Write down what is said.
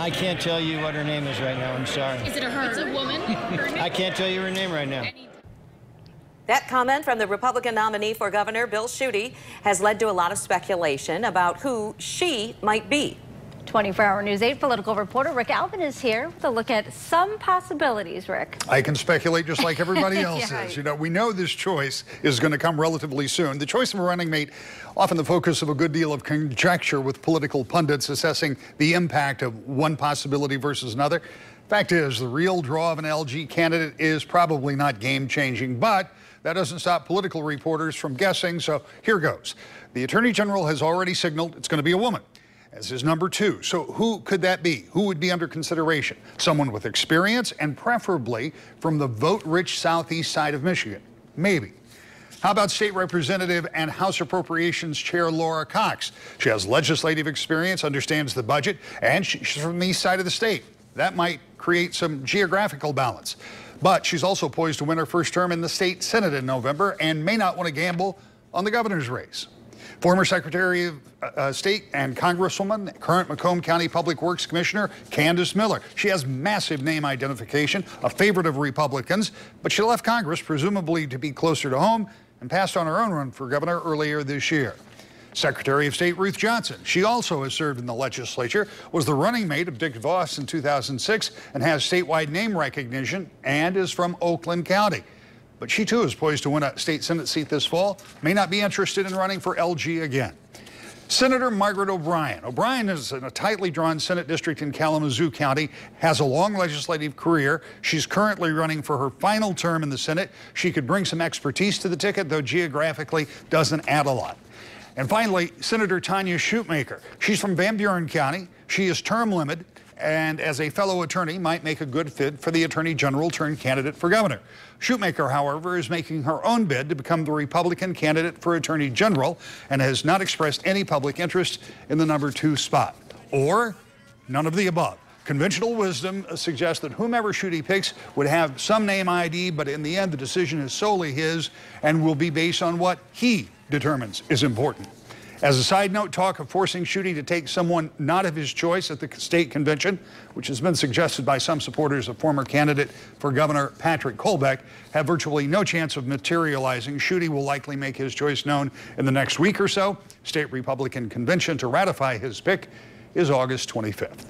I can't tell you what her name is right now. I'm sorry. Is it a her? It's a woman? I can't tell you her name right now. That comment from the Republican nominee for governor, Bill Schuette, has led to a lot of speculation about who she might be. 24-hour News 8 political reporter Rick Alvin is here with a look at some possibilities, Rick. I can speculate just like everybody else Yeah, is. right. You know, we know this choice is going to come relatively soon. The choice of a running mate, often the focus of a good deal of conjecture with political pundits assessing the impact of one possibility versus another. Fact is, the real draw of an LG candidate is probably not game-changing, but that doesn't stop political reporters from guessing, so here goes. The Attorney General has already signaled it's going to be a woman as his number 2. So who could that be? Who would be under consideration? Someone with experience and preferably from the vote-rich southeast side of Michigan. Maybe. How about State Representative and House Appropriations Chair Laura Cox? She has legislative experience, understands the budget, and she's from the east side of the state. That might create some geographical balance. But she's also poised to win her first term in the state Senate in November and may not want to gamble on the governor's race. Former Secretary of State and Congresswoman, current Macomb County Public Works Commissioner Candace Miller. She has massive name identification, a favorite of Republicans, but she left Congress presumably to be closer to home and passed on her own run for governor earlier this year. Secretary of State Ruth Johnson. She also has served in the legislature, was the running mate of Dick Voss in 2006, and has statewide name recognition and is from Oakland County. But she too is poised to win a state Senate seat this fall, may not be interested in running for LG again. Senator Margaret O'Brien. O'Brien is in a tightly drawn Senate district in Kalamazoo County, has a long legislative career. She's currently running for her final term in the Senate. She could bring some expertise to the ticket, though geographically doesn't add a lot. And finally, Senator Tanya Shoemaker. She's from Van Buren County. She is term limited, and as a fellow attorney might make a good fit for the Attorney General turned candidate for governor. Shoemaker, however, is making her own bid to become the Republican candidate for Attorney General and has not expressed any public interest in the number 2 spot. Or none of the above. Conventional wisdom suggests that whomever Schuette picks would have some name ID, but in the end, the decision is solely his and will be based on what he determines is important. As a side note, talk of forcing Schuette to take someone not of his choice at the state convention, which has been suggested by some supporters of former candidate for Governor Patrick Colbeck, have virtually no chance of materializing. Schuette will likely make his choice known in the next week or so. State Republican convention to ratify his pick is August 25th.